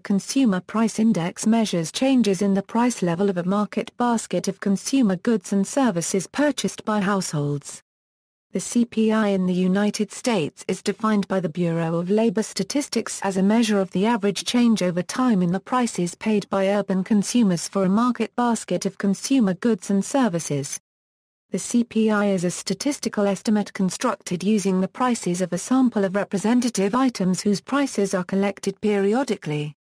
Consumer Price Index measures changes in the price level of a market basket of consumer goods and services purchased by households. The CPI in the United States is defined by the Bureau of Labor Statistics as a measure of the average change over time in the prices paid by urban consumers for a market basket of consumer goods and services. The CPI is a statistical estimate constructed using the prices of a sample of representative items whose prices are collected periodically.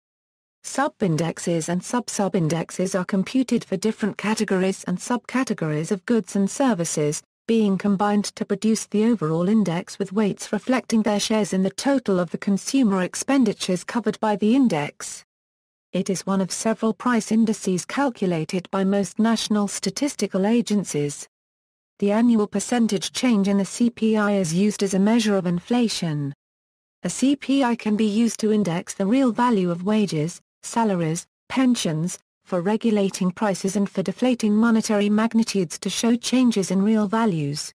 Subindexes and sub-subindexes are computed for different categories and subcategories of goods and services, being combined to produce the overall index with weights reflecting their shares in the total of the consumer expenditures covered by the index. It is one of several price indices calculated by most national statistical agencies. The annual percentage change in the CPI is used as a measure of inflation. A CPI can be used to index the real value of wages, salaries, pensions, for regulating prices and for deflating monetary magnitudes to show changes in real values.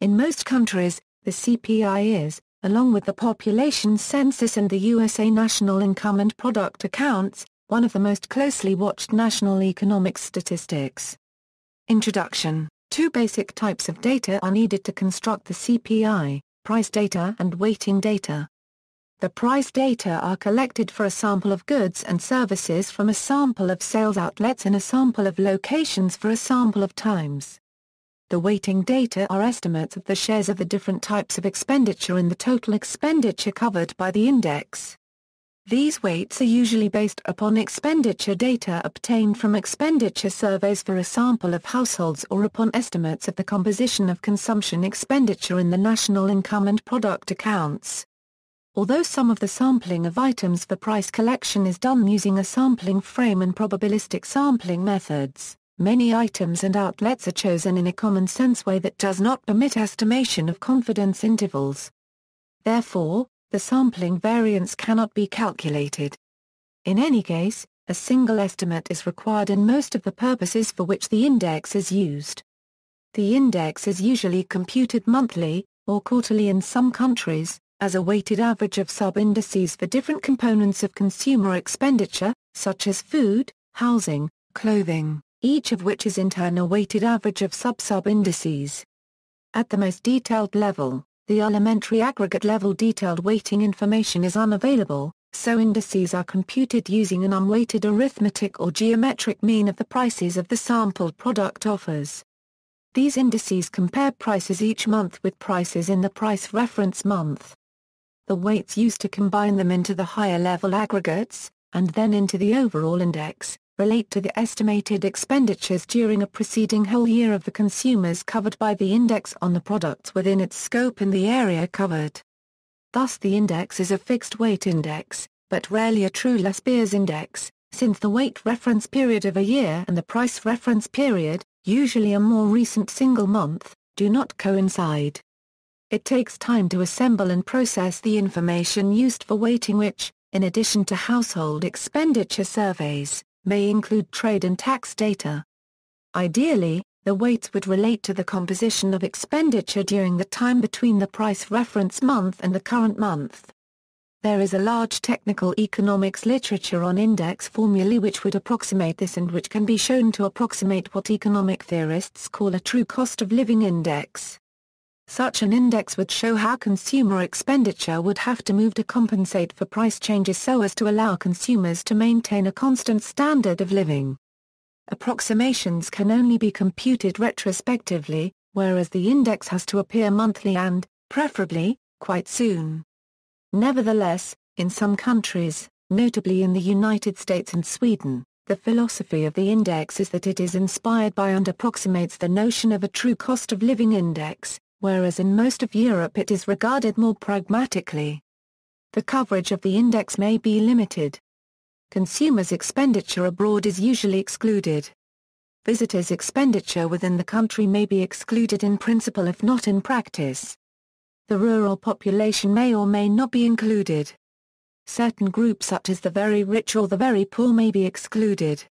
In most countries, the CPI is, along with the population census and the USA National Income and Product Accounts, one of the most closely watched national economic statistics. Introduction. Two basic types of data are needed to construct the CPI, price data and weighting data. The price data are collected for a sample of goods and services from a sample of sales outlets in a sample of locations for a sample of times. The weighting data are estimates of the shares of the different types of expenditure in the total expenditure covered by the index. These weights are usually based upon expenditure data obtained from expenditure surveys for a sample of households or upon estimates of the composition of consumption expenditure in the National Income and Product Accounts. Although some of the sampling of items for price collection is done using a sampling frame and probabilistic sampling methods, many items and outlets are chosen in a common-sense way that does not permit estimation of confidence intervals. Therefore, the sampling variance cannot be calculated. In any case, a single estimate is required in most of the purposes for which the index is used. The index is usually computed monthly, or quarterly in some countries, as a weighted average of sub-indices for different components of consumer expenditure, such as food, housing, clothing, each of which is in turn a weighted average of sub-sub-indices. At the most detailed level, the elementary aggregate level detailed weighting information is unavailable, so indices are computed using an unweighted arithmetic or geometric mean of the prices of the sampled product offers. These indices compare prices each month with prices in the price reference month. The weights used to combine them into the higher level aggregates, and then into the overall index, relate to the estimated expenditures during a preceding whole year of the consumers covered by the index on the products within its scope in the area covered. Thus the index is a fixed weight index, but rarely a true Las Beers index, since the weight reference period of a year and the price reference period, usually a more recent single month, do not coincide. It takes time to assemble and process the information used for weighting which, in addition to household expenditure surveys, may include trade and tax data. Ideally, the weights would relate to the composition of expenditure during the time between the price reference month and the current month. There is a large technical economics literature on index formulae which would approximate this and which can be shown to approximate what economic theorists call a true cost of living index. Such an index would show how consumer expenditure would have to move to compensate for price changes so as to allow consumers to maintain a constant standard of living. Approximations can only be computed retrospectively, whereas the index has to appear monthly and, preferably, quite soon. Nevertheless, in some countries, notably in the United States and Sweden, the philosophy of the index is that it is inspired by and approximates the notion of a true cost of living index, whereas in most of Europe it is regarded more pragmatically. The coverage of the index may be limited. Consumers' expenditure abroad is usually excluded. Visitors' expenditure within the country may be excluded in principle if not in practice. The rural population may or may not be included. Certain groups such as the very rich or the very poor may be excluded.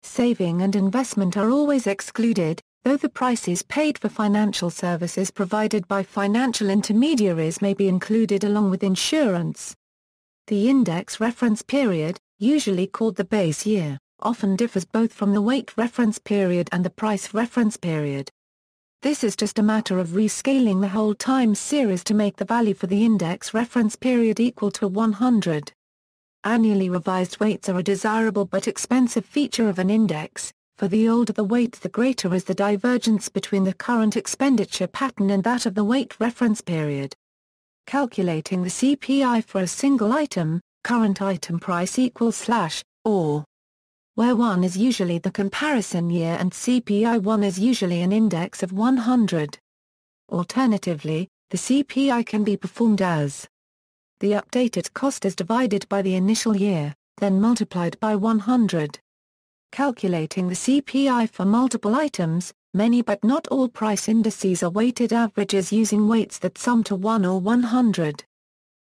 Saving and investment are always excluded, though the prices paid for financial services provided by financial intermediaries may be included along with insurance. The index reference period, usually called the base year, often differs both from the weight reference period and the price reference period. This is just a matter of rescaling the whole time series to make the value for the index reference period equal to 100. Annually revised weights are a desirable but expensive feature of an index. For the older the weight, the greater is the divergence between the current expenditure pattern and that of the weight reference period. Calculating the CPI for a single item, current item price equals / or, where 1 is usually the comparison year and CPI 1 is usually an index of 100. Alternatively, the CPI can be performed as the updated cost is divided by the initial year, then multiplied by 100. Calculating the CPI for multiple items, many but not all price indices are weighted averages using weights that sum to 1 or 100.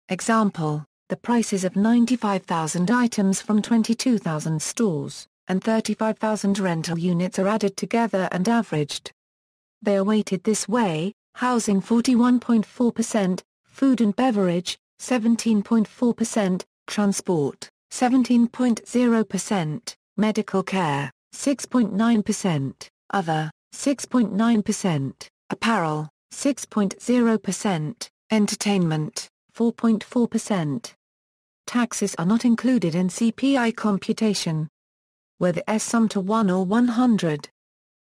Example: the prices of 95,000 items from 22,000 stores, and 35,000 rental units are added together and averaged. They are weighted this way: housing 41.4%, food and beverage 17.4%, transport 17.0%, medical care 6.9%, other 6.9%, apparel 6.0%, entertainment 4.4%. Taxes are not included in CPI computation. Where the S sum to 1 or 100.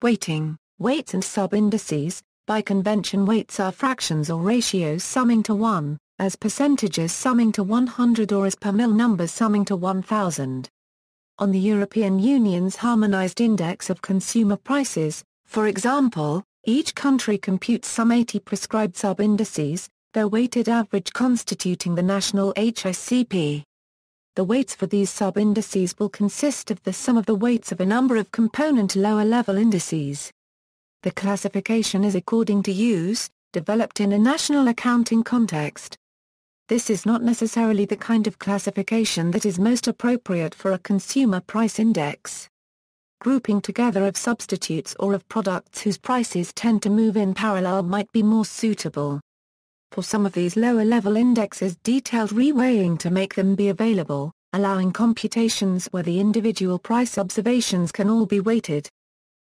Weighting, weights and sub-indices. By convention, weights are fractions or ratios summing to 1, as percentages summing to 100 or as per mil numbers summing to 1000. On the European Union's harmonized index of consumer prices, for example, each country computes some 80 prescribed sub-indices, their weighted average constituting the national HICP. The weights for these sub-indices will consist of the sum of the weights of a number of component lower-level indices. The classification is according to use, developed in a national accounting context. This is not necessarily the kind of classification that is most appropriate for a consumer price index. Grouping together of substitutes or of products whose prices tend to move in parallel might be more suitable. For some of these lower-level indexes, detailed reweighing to make them be available, allowing computations where the individual price observations can all be weighted.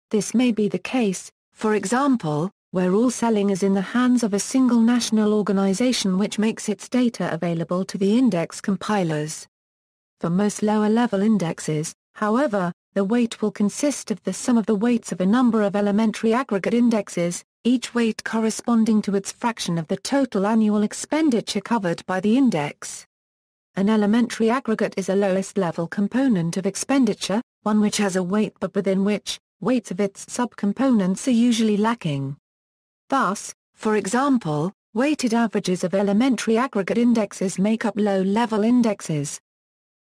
This may be the case, for example, where all selling is in the hands of a single national organization which makes its data available to the index compilers. For most lower-level indexes, however, the weight will consist of the sum of the weights of a number of elementary aggregate indexes, each weight corresponding to its fraction of the total annual expenditure covered by the index. An elementary aggregate is a lowest-level component of expenditure, one which has a weight but within which, weights of its subcomponents are usually lacking. Thus, for example, weighted averages of elementary aggregate indexes make up low-level indexes.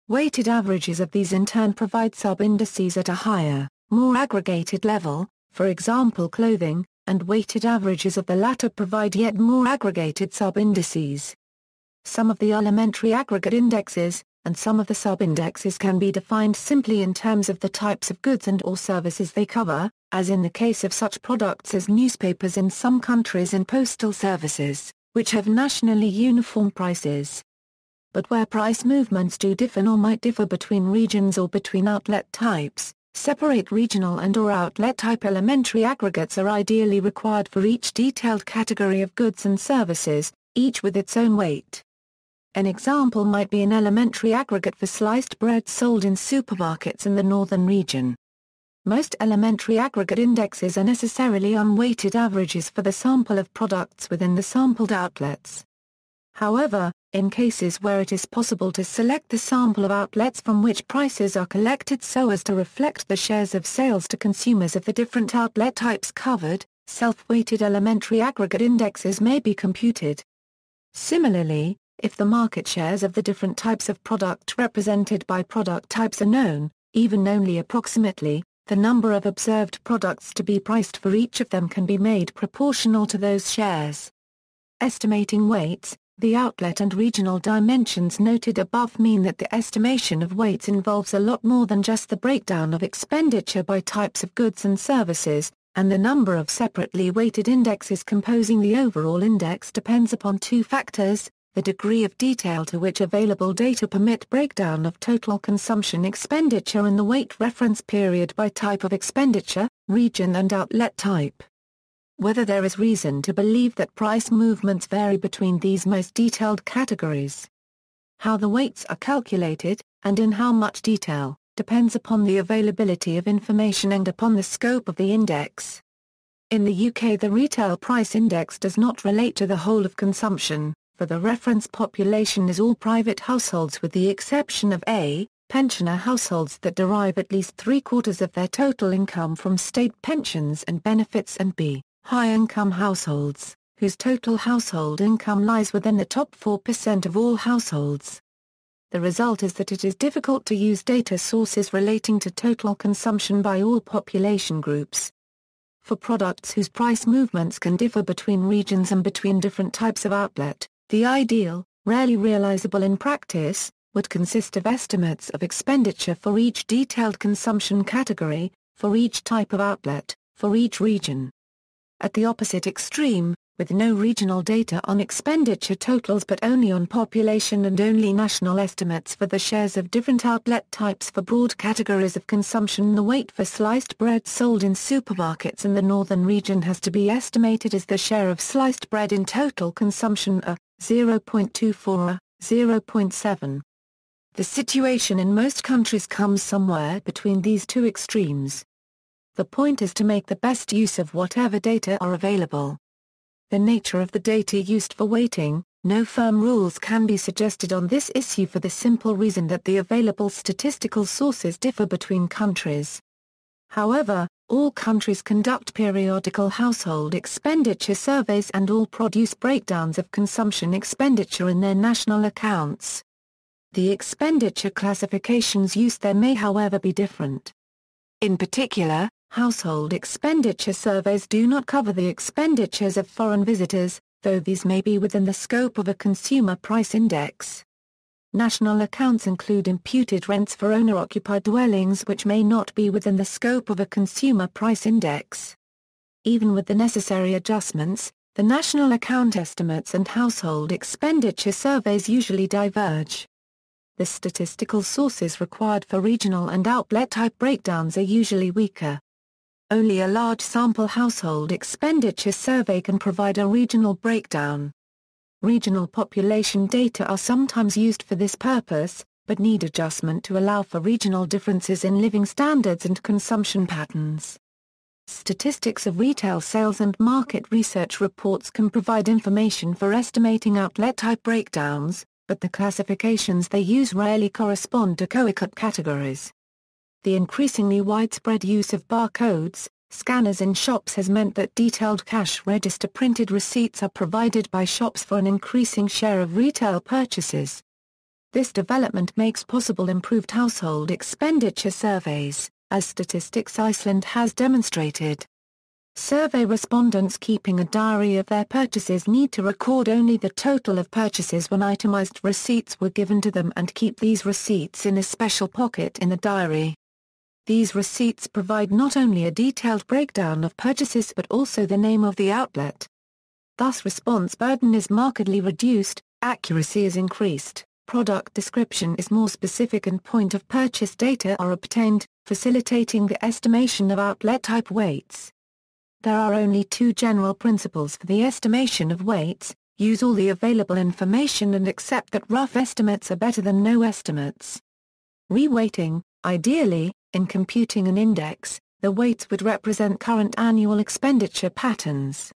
Weighted averages of these in turn provide sub-indices at a higher, more aggregated level, for example clothing, and weighted averages of the latter provide yet more aggregated sub-indices. Some of the elementary aggregate indexes, and some of the sub-indexes can be defined simply in terms of the types of goods and/or services they cover, as in the case of such products as newspapers in some countries and postal services, which have nationally uniform prices. But where price movements do differ or might differ between regions or between outlet types, separate regional and/or outlet type elementary aggregates are ideally required for each detailed category of goods and services, each with its own weight. An example might be an elementary aggregate for sliced bread sold in supermarkets in the northern region. Most elementary aggregate indexes are necessarily unweighted averages for the sample of products within the sampled outlets. However, in cases where it is possible to select the sample of outlets from which prices are collected so as to reflect the shares of sales to consumers of the different outlet types covered, self-weighted elementary aggregate indexes may be computed. Similarly, if the market shares of the different types of product represented by product types are known, even only approximately, the number of observed products to be priced for each of them can be made proportional to those shares. Estimating weights. The outlet and regional dimensions noted above mean that the estimation of weights involves a lot more than just the breakdown of expenditure by types of goods and services, and the number of separately weighted indexes composing the overall index depends upon two factors: the degree of detail to which available data permit breakdown of total consumption expenditure in the weight reference period by type of expenditure, region and outlet type. Whether there is reason to believe that price movements vary between these most detailed categories. How the weights are calculated, and in how much detail, depends upon the availability of information and upon the scope of the index. In the UK, the Retail Price Index does not relate to the whole of consumption, for the reference population is all private households with the exception of A, pensioner households that derive at least 3/4 of their total income from state pensions and benefits, and B, high-income households, whose total household income lies within the top 4% of all households. The result is that it is difficult to use data sources relating to total consumption by all population groups. For products whose price movements can differ between regions and between different types of outlet, the ideal, rarely realizable in practice, would consist of estimates of expenditure for each detailed consumption category, for each type of outlet, for each region. At the opposite extreme, with no regional data on expenditure totals but only on population and only national estimates for the shares of different outlet types for broad categories of consumption, the weight for sliced bread sold in supermarkets in the northern region has to be estimated as the share of sliced bread in total consumption a 0.24 0.7. The situation in most countries comes somewhere between these two extremes. The point is to make the best use of whatever data are available. The nature of the data used for weighting, no firm rules can be suggested on this issue for the simple reason that the available statistical sources differ between countries. However, all countries conduct periodical household expenditure surveys and all produce breakdowns of consumption expenditure in their national accounts. The expenditure classifications used there may however be different. In particular, household expenditure surveys do not cover the expenditures of foreign visitors, though these may be within the scope of a consumer price index. National accounts include imputed rents for owner-occupied dwellings which may not be within the scope of a consumer price index. Even with the necessary adjustments, the national account estimates and household expenditure surveys usually diverge. The statistical sources required for regional and outlet type breakdowns are usually weaker. Only a large sample household expenditure survey can provide a regional breakdown. Regional population data are sometimes used for this purpose, but need adjustment to allow for regional differences in living standards and consumption patterns. Statistics of retail sales and market research reports can provide information for estimating outlet type breakdowns, but the classifications they use rarely correspond to co-occup categories. The increasingly widespread use of barcodes, scanners in shops has meant that detailed cash register printed receipts are provided by shops for an increasing share of retail purchases. This development makes possible improved household expenditure surveys, as Statistics Iceland has demonstrated. Survey respondents keeping a diary of their purchases need to record only the total of purchases when itemized receipts were given to them and keep these receipts in a special pocket in the diary. These receipts provide not only a detailed breakdown of purchases but also the name of the outlet. Thus response burden is markedly reduced, accuracy is increased, product description is more specific and point of purchase data are obtained, facilitating the estimation of outlet type weights. There are only two general principles for the estimation of weights: use all the available information and accept that rough estimates are better than no estimates. Reweighting, ideally, in computing an index, the weights would represent current annual expenditure patterns.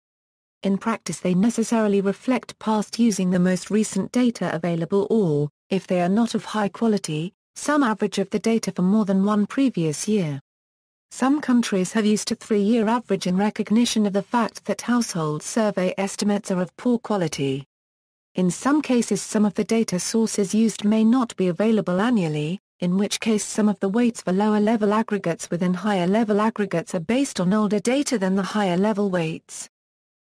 In practice they necessarily reflect past using the most recent data available or, if they are not of high quality, some average of the data for more than one previous year. Some countries have used a 3-year average in recognition of the fact that household survey estimates are of poor quality. In some cases some of the data sources used may not be available annually, in which case some of the weights for lower-level aggregates within higher-level aggregates are based on older data than the higher-level weights.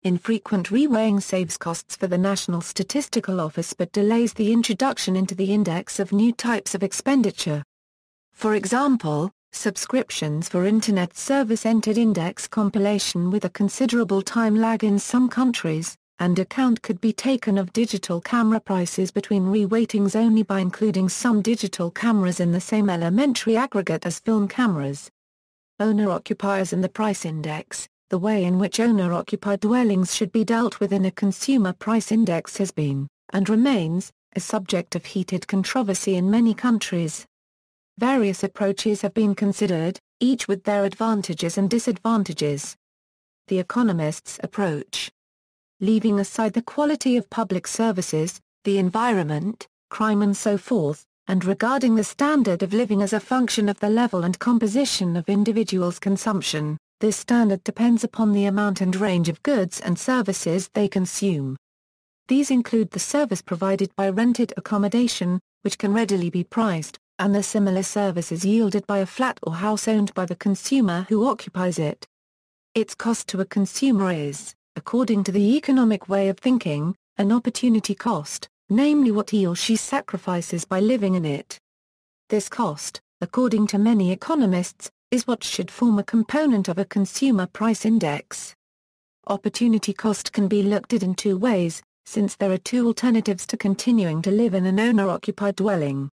Infrequent reweighing saves costs for the National Statistical Office but delays the introduction into the index of new types of expenditure. For example, subscriptions for Internet service entered index compilation with a considerable time lag in some countries, and account could be taken of digital camera prices between re-weightings only by including some digital cameras in the same elementary aggregate as film cameras. Owner-occupiers and the price index. The way in which owner-occupied dwellings should be dealt with in a consumer price index has been, and remains, a subject of heated controversy in many countries. Various approaches have been considered, each with their advantages and disadvantages. The economist's approach. Leaving aside the quality of public services, the environment, crime and so forth, and regarding the standard of living as a function of the level and composition of individuals' consumption, this standard depends upon the amount and range of goods and services they consume. These include the service provided by rented accommodation, which can readily be priced, and the similar services yielded by a flat or house owned by the consumer who occupies it. Its cost to a consumer is, according to the economic way of thinking, an opportunity cost, namely what he or she sacrifices by living in it. This cost, according to many economists, is what should form a component of a consumer price index. Opportunity cost can be looked at in two ways, since there are two alternatives to continuing to live in an owner-occupied dwelling.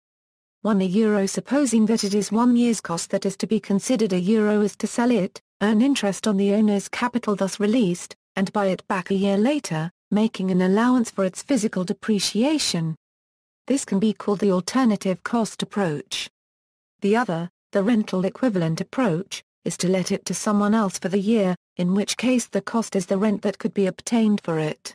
€1 supposing that it is 1 year's cost that is to be considered. €1 is to sell it, earn interest on the owner's capital thus released, and buy it back a year later, making an allowance for its physical depreciation. This can be called the alternative cost approach. The other, the rental equivalent approach, is to let it to someone else for the year, in which case the cost is the rent that could be obtained for it.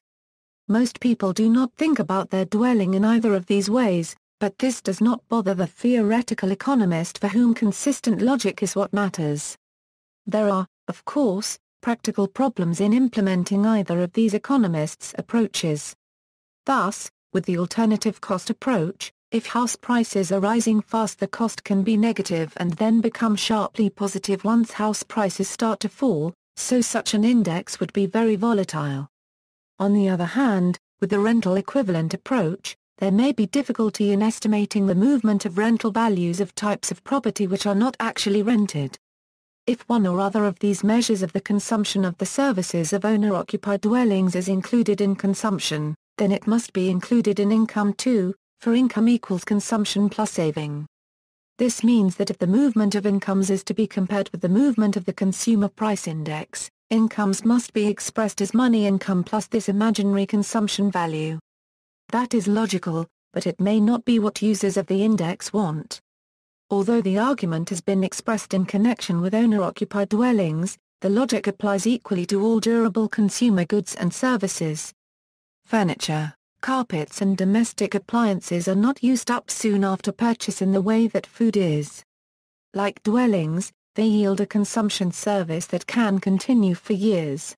Most people do not think about their dwelling in either of these ways, but this does not bother the theoretical economist for whom consistent logic is what matters. There are, of course, practical problems in implementing either of these economists' approaches. Thus, with the alternative cost approach, if house prices are rising fast, the cost can be negative and then become sharply positive once house prices start to fall, so such an index would be very volatile. On the other hand, with the rental equivalent approach, there may be difficulty in estimating the movement of rental values of types of property which are not actually rented. If one or other of these measures of the consumption of the services of owner-occupied dwellings is included in consumption, then it must be included in income too, for income equals consumption plus saving. This means that if the movement of incomes is to be compared with the movement of the consumer price index, incomes must be expressed as money income plus this imaginary consumption value. That is logical, but it may not be what users of the index want. Although the argument has been expressed in connection with owner-occupied dwellings, the logic applies equally to all durable consumer goods and services. Furniture, carpets and domestic appliances are not used up soon after purchase in the way that food is. Like dwellings, they yield a consumption service that can continue for years.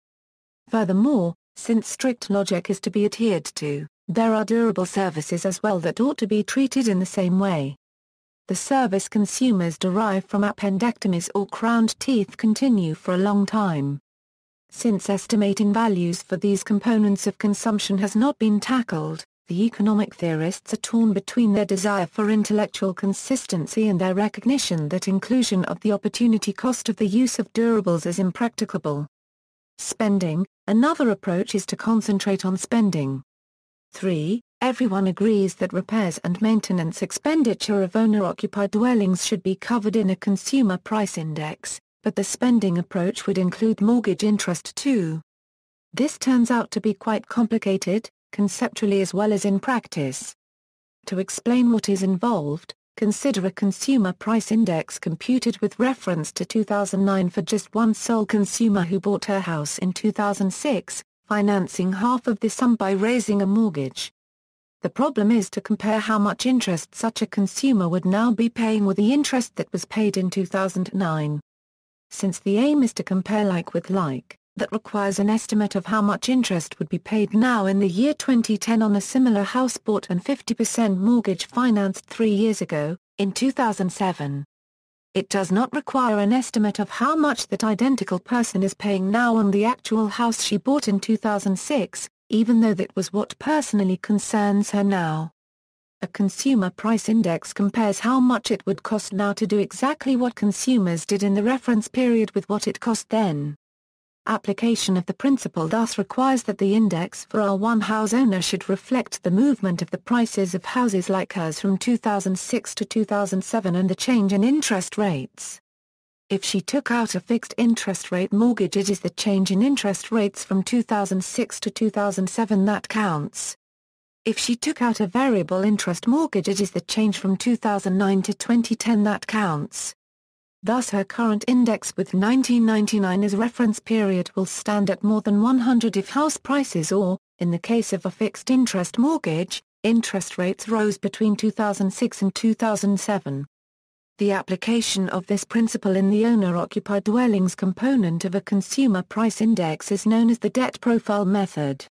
Furthermore, since strict logic is to be adhered to, there are durable services as well that ought to be treated in the same way. The service consumers derive from appendectomies or crowned teeth continue for a long time. Since estimating values for these components of consumption has not been tackled, the economic theorists are torn between their desire for intellectual consistency and their recognition that inclusion of the opportunity cost of the use of durables is impracticable. Spending. Another approach is to concentrate on spending. 3. Everyone agrees that repairs and maintenance expenditure of owner-occupied dwellings should be covered in a consumer price index, but the spending approach would include mortgage interest too. This turns out to be quite complicated, conceptually as well as in practice. To explain what is involved, consider a consumer price index computed with reference to 2009 for just one sole consumer who bought her house in 2006, financing half of the sum by raising a mortgage. The problem is to compare how much interest such a consumer would now be paying with the interest that was paid in 2009. Since the aim is to compare like with like, that requires an estimate of how much interest would be paid now in the year 2010 on a similar house bought and 50% mortgage financed 3 years ago, in 2007. It does not require an estimate of how much that identical person is paying now on the actual house she bought in 2006, even though that was what personally concerns her now. A consumer price index compares how much it would cost now to do exactly what consumers did in the reference period with what it cost then. Application of the principle thus requires that the index for R1 house owner should reflect the movement of the prices of houses like hers from 2006 to 2007 and the change in interest rates. If she took out a fixed interest rate mortgage, it is the change in interest rates from 2006 to 2007 that counts. If she took out a variable interest mortgage, it is the change from 2009 to 2010 that counts. Thus her current index with 1999 as reference period will stand at more than 100 if house prices or, in the case of a fixed interest mortgage, interest rates rose between 2006 and 2007. The application of this principle in the owner-occupied dwellings component of a consumer price index is known as the debt profile method.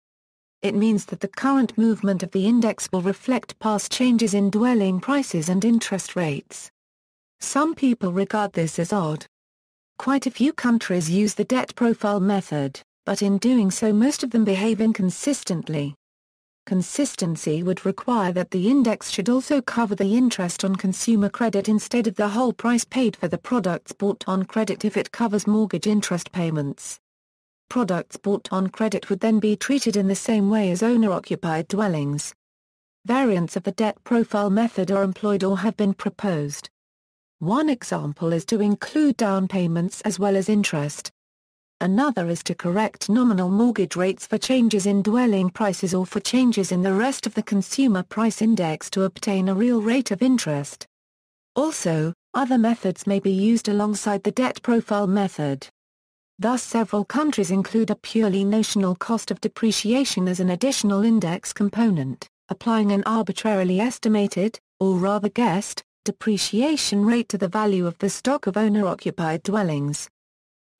It means that the current movement of the index will reflect past changes in dwelling prices and interest rates. Some people regard this as odd. Quite a few countries use the debt profile method, but in doing so most of them behave inconsistently. Consistency would require that the index should also cover the interest on consumer credit instead of the whole price paid for the products bought on credit if it covers mortgage interest payments. Products bought on credit would then be treated in the same way as owner-occupied dwellings. Variants of the debt profile method are employed or have been proposed. One example is to include down payments as well as interest. Another is to correct nominal mortgage rates for changes in dwelling prices or for changes in the rest of the consumer price index to obtain a real rate of interest. Also, other methods may be used alongside the debt profile method. Thus several countries include a purely notional cost of depreciation as an additional index component, applying an arbitrarily estimated, or rather guessed, depreciation rate to the value of the stock of owner-occupied dwellings.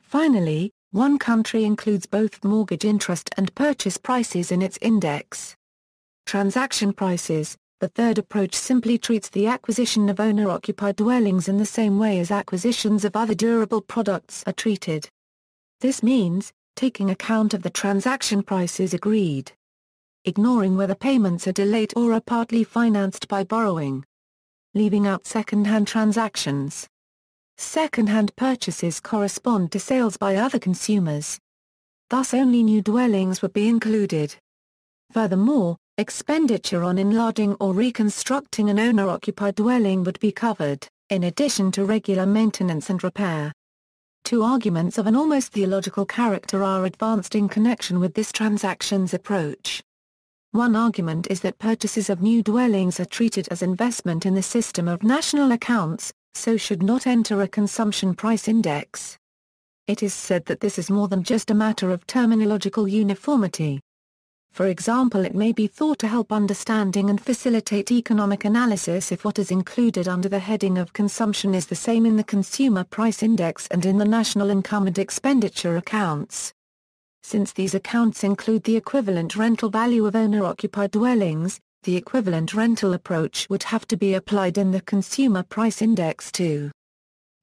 Finally, one country includes both mortgage interest and purchase prices in its index. Transaction prices. The third approach simply treats the acquisition of owner-occupied dwellings in the same way as acquisitions of other durable products are treated. This means, taking account of the transaction prices agreed. Ignoring whether payments are delayed or are partly financed by borrowing. Leaving out second-hand transactions. Second-hand purchases correspond to sales by other consumers. Thus only new dwellings would be included. Furthermore, expenditure on enlarging or reconstructing an owner-occupied dwelling would be covered, in addition to regular maintenance and repair. Two arguments of an almost theological character are advanced in connection with this transactions approach. One argument is that purchases of new dwellings are treated as investment in the system of national accounts, so should not enter a consumption price index. It is said that this is more than just a matter of terminological uniformity. For example, it may be thought to help understanding and facilitate economic analysis if what is included under the heading of consumption is the same in the consumer price index and in the national income and expenditure accounts. Since these accounts include the equivalent rental value of owner-occupied dwellings, the equivalent rental approach would have to be applied in the consumer price index too.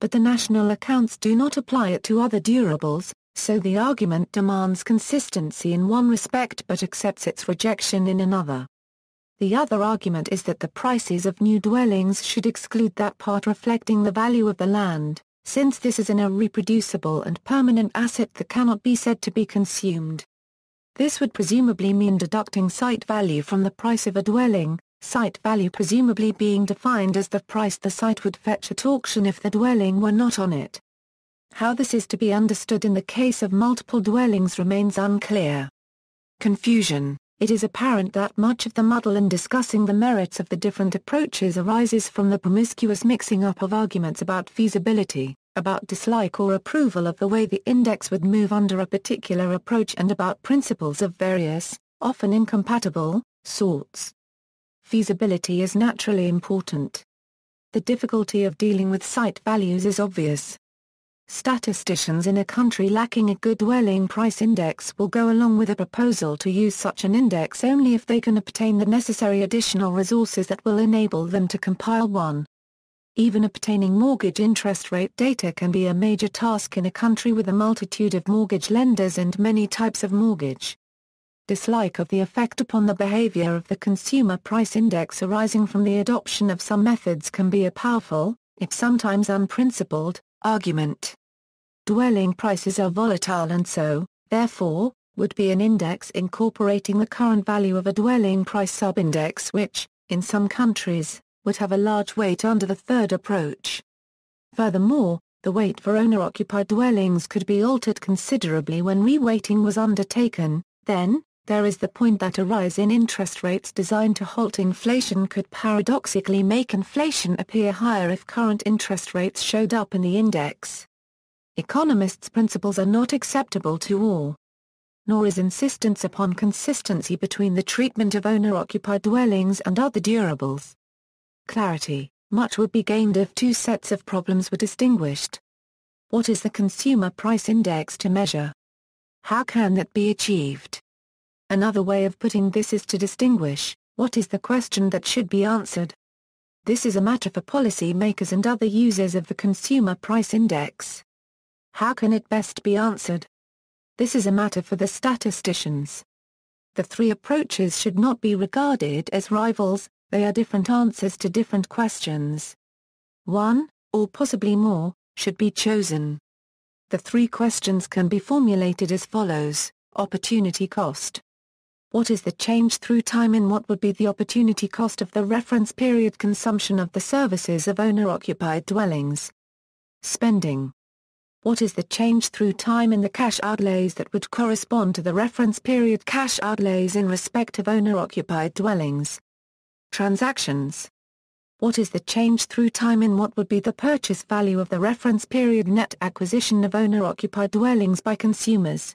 But the national accounts do not apply it to other durables, so the argument demands consistency in one respect but accepts its rejection in another. The other argument is that the prices of new dwellings should exclude that part reflecting the value of the land, since this is an irreproducible and permanent asset that cannot be said to be consumed. This would presumably mean deducting site value from the price of a dwelling, site value presumably being defined as the price the site would fetch at auction if the dwelling were not on it. How this is to be understood in the case of multiple dwellings remains unclear. Confusion. It is apparent that much of the muddle in discussing the merits of the different approaches arises from the promiscuous mixing up of arguments about feasibility, about dislike or approval of the way the index would move under a particular approach and about principles of various, often incompatible, sorts. Feasibility is naturally important. The difficulty of dealing with site values is obvious. Statisticians in a country lacking a good dwelling price index will go along with a proposal to use such an index only if they can obtain the necessary additional resources that will enable them to compile one. Even obtaining mortgage interest rate data can be a major task in a country with a multitude of mortgage lenders and many types of mortgage. Dislike of the effect upon the behavior of the consumer price index arising from the adoption of some methods can be a powerful, if sometimes unprincipled, argument. Dwelling prices are volatile and so, therefore, would be an index incorporating the current value of a dwelling price subindex which, in some countries, would have a large weight under the third approach. Furthermore, the weight for owner-occupied dwellings could be altered considerably when reweighting was undertaken. Then, there is the point that a rise in interest rates designed to halt inflation could paradoxically make inflation appear higher if current interest rates showed up in the index. Economists' principles are not acceptable to all. Nor is insistence upon consistency between the treatment of owner-occupied dwellings and other durables. Clarity: much would be gained if two sets of problems were distinguished. What is the consumer price index to measure? How can that be achieved? Another way of putting this is to distinguish, what is the question that should be answered? This is a matter for policy makers and other users of the consumer price index. How can it best be answered? This is a matter for the statisticians. The three approaches should not be regarded as rivals, they are different answers to different questions. One, or possibly more, should be chosen. The three questions can be formulated as follows: opportunity cost. What is the change through time in what would be the opportunity cost of the reference period consumption of the services of owner-occupied dwellings? Spending. What is the change through time in the cash outlays that would correspond to the reference period cash outlays in respect of owner-occupied dwellings? Transactions. What is the change through time in what would be the purchase value of the reference period net acquisition of owner-occupied dwellings by consumers?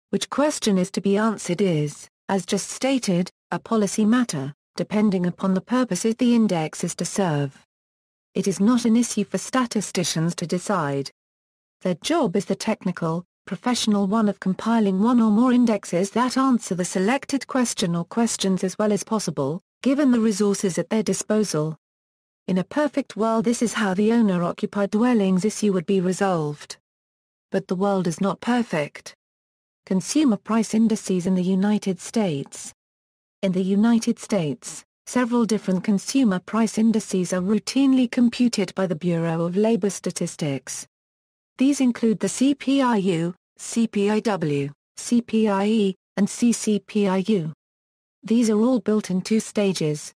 Which question is to be answered is, as just stated, a policy matter, depending upon the purposes the index is to serve. It is not an issue for statisticians to decide. Their job is the technical, professional one of compiling one or more indexes that answer the selected question or questions as well as possible, given the resources at their disposal. In a perfect world, this is how the owner-occupied dwellings issue would be resolved. But the world is not perfect. Consumer price indices in the United States. In the United States, several different consumer price indices are routinely computed by the Bureau of Labor Statistics. These include the CPIU, CPIW, CPIE, and CCPIU. These are all built in two stages.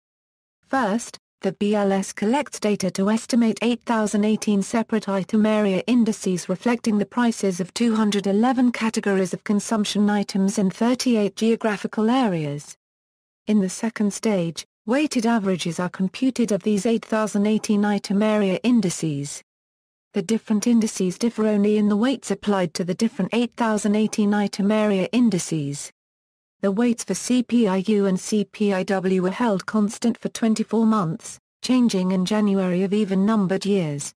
First, the BLS collects data to estimate 8,018 separate item area indices reflecting the prices of 211 categories of consumption items in 38 geographical areas. In the second stage, weighted averages are computed of these 8,018 item area indices. The different indices differ only in the weights applied to the different 8,018 item area indices. The weights for CPIU and CPIW were held constant for 24 months, changing in January of even-numbered years.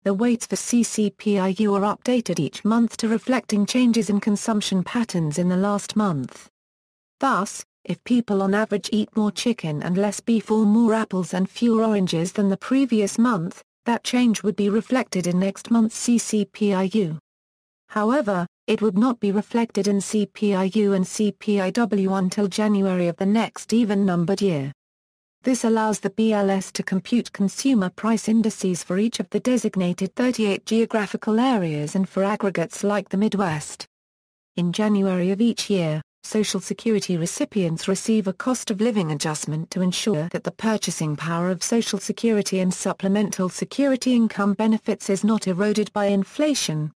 The weights for CCPIU are updated each month to reflecting changes in consumption patterns in the last month. Thus, if people on average eat more chicken and less beef or more apples and fewer oranges than the previous month, that change would be reflected in next month's CCPIU. However, it would not be reflected in CPIU and CPIW until January of the next even-numbered year. This allows the BLS to compute consumer price indices for each of the designated 38 geographical areas and for aggregates like the Midwest. In January of each year, Social Security recipients receive a cost of living adjustment to ensure that the purchasing power of Social Security and supplemental security income benefits is not eroded by inflation.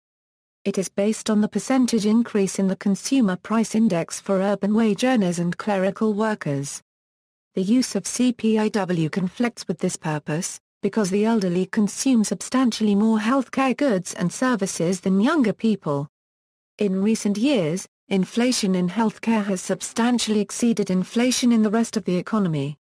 It is based on the percentage increase in the Consumer Price Index for urban wage earners and clerical workers. The use of CPIW conflicts with this purpose, because the elderly consume substantially more healthcare goods and services than younger people. In recent years, inflation in healthcare has substantially exceeded inflation in the rest of the economy.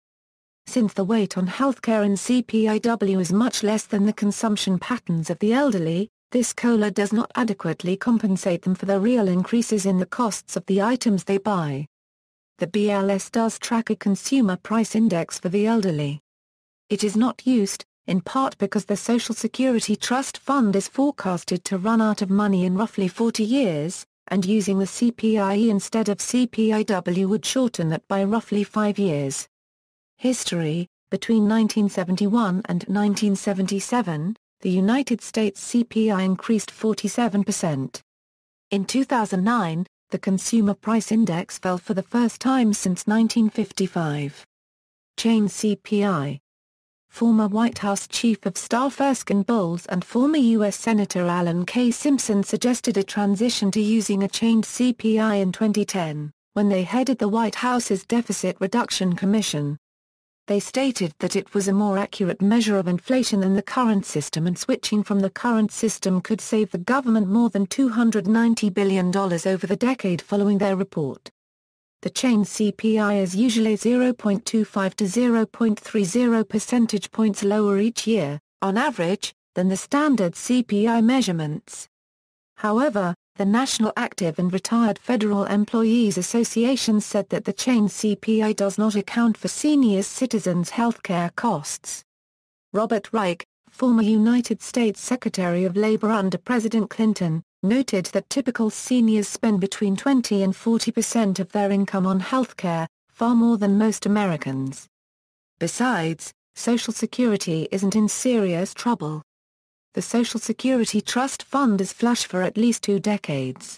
Since the weight on healthcare in CPIW is much less than the consumption patterns of the elderly, this COLA does not adequately compensate them for the real increases in the costs of the items they buy. The BLS does track a consumer price index for the elderly. It is not used, in part because the Social Security Trust Fund is forecasted to run out of money in roughly 40 years, and using the CPIE instead of CPIW would shorten that by roughly 5 years. History: between 1971 and 1977, The United States CPI increased 47%. In 2009, the Consumer Price Index fell for the first time since 1955. Change CPI. Former White House Chief of Staff Erskine Bowles and former U.S. Senator Alan K. Simpson suggested a transition to using a changed CPI in 2010, when they headed the White House's Deficit Reduction Commission. They stated that it was a more accurate measure of inflation than the current system, and switching from the current system could save the government more than $290 billion over the decade following their report. The change CPI is usually 0.25 to 0.30 percentage points lower each year, on average, than the standard CPI measurements. However, the National Active and Retired Federal Employees Association said that the change CPI does not account for senior citizens' healthcare costs. Robert Reich, former United States Secretary of Labor under President Clinton, noted that typical seniors spend between 20 and 40% of their income on healthcare, far more than most Americans. Besides, Social Security isn't in serious trouble. The Social Security Trust Fund is flush for at least 2 decades.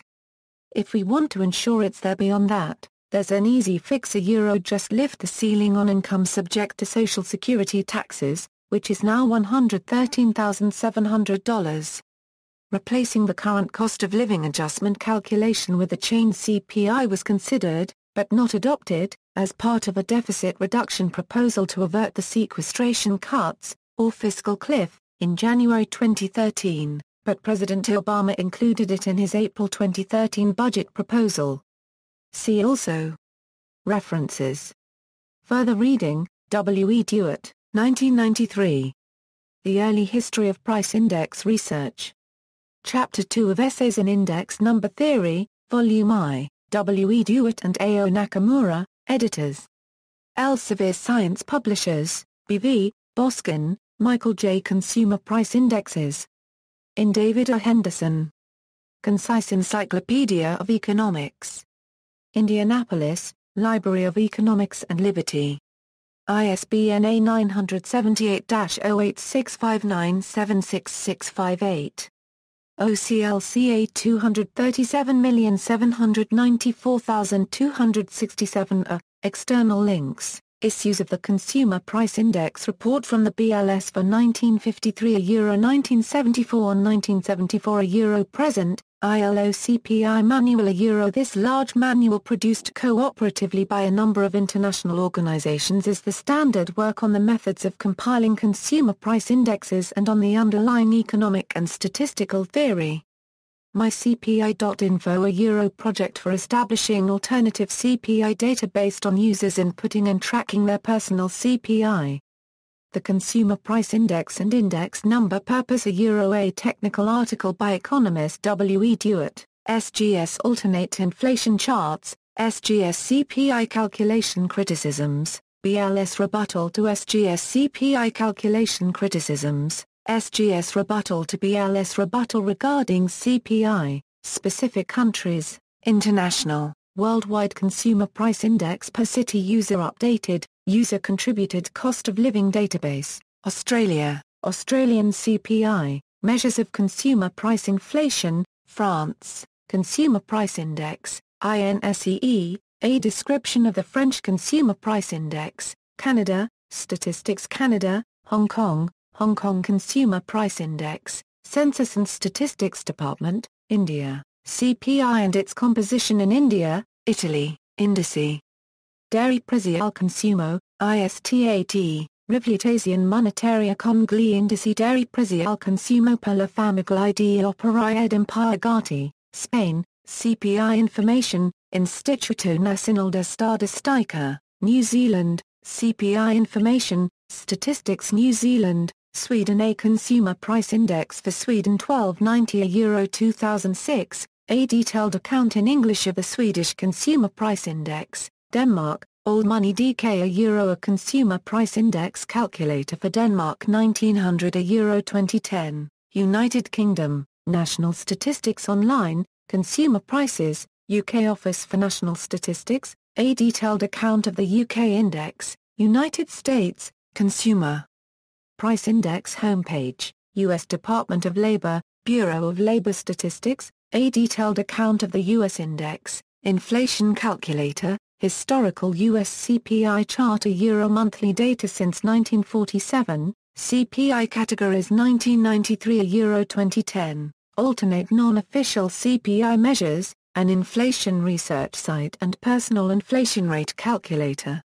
If we want to ensure it's there beyond that, there's an easy fix: just lift the ceiling on income subject to Social Security taxes, which is now $113,700. Replacing the current cost of living adjustment calculation with the change CPI was considered, but not adopted, as part of a deficit reduction proposal to avert the sequestration cuts, or fiscal cliff, in January 2013, but President Obama included it in his April 2013 budget proposal. See also. References. Further reading, W. E. Dewitt, 1993. The Early History of Price Index Research. Chapter 2 of Essays in Index Number Theory, Volume I, W. E. Dewitt and A. O. Nakamura, editors. Elsevier Science Publishers, B.V., Boskin, Michael J. Consumer Price Indexes. In David A. Henderson. Concise Encyclopedia of Economics. Indianapolis, Library of Economics and Liberty. ISBN A978-0865976658. OCLCA 237794267 External links. Issues of the Consumer Price Index Report from the BLS for 1953 Euro 1974 1974 Euro present, ILO CPI Manual Euro. This large manual, produced cooperatively by a number of international organizations, is the standard work on the methods of compiling consumer price indexes and on the underlying economic and statistical theory. MyCPI.info, a Euro project for establishing alternative CPI data based on users inputting and tracking their personal CPI. The Consumer Price Index and Index Number Purpose, a Euro, a technical article by economist W. E. Dewitt, SGS Alternate Inflation Charts, SGS CPI Calculation Criticisms, BLS Rebuttal to SGS CPI Calculation Criticisms, SGS Rebuttal to BLS Rebuttal regarding CPI, specific countries, international, worldwide Consumer Price Index per city, user updated, user-contributed cost of living database, Australia, Australian CPI, measures of consumer price inflation, France, Consumer Price Index, INSEE, a description of the French Consumer Price Index, Canada, Statistics Canada, Hong Kong, Hong Kong Consumer Price Index, Census and Statistics Department, India, CPI and its composition in India, Italy, Indices. Dairy Prezzi al Consumo, ISTAT, Rivalutazione Monetaria con gli Indici Dairy Prezzi al Consumo per la famiglia di operai ed impiegati, Spain, CPI Information, Instituto Nacional de Statistica, New Zealand, CPI Information, Statistics New Zealand, Sweden. A Consumer Price Index for Sweden 1290 Euro 2006, a detailed account in English of the Swedish Consumer Price Index, Denmark, Old Money DK Euro. A Consumer Price Index calculator for Denmark 1900 Euro 2010, United Kingdom, National Statistics Online, Consumer Prices, UK Office for National Statistics, a detailed account of the UK Index, United States, Consumer Price Index homepage, U.S. Department of Labor, Bureau of Labor Statistics, a detailed account of the U.S. index, inflation calculator, historical U.S. CPI chart Euro monthly data since 1947, CPI categories 1993 Euro 2010, alternate non-official CPI measures, an inflation research site and personal inflation rate calculator.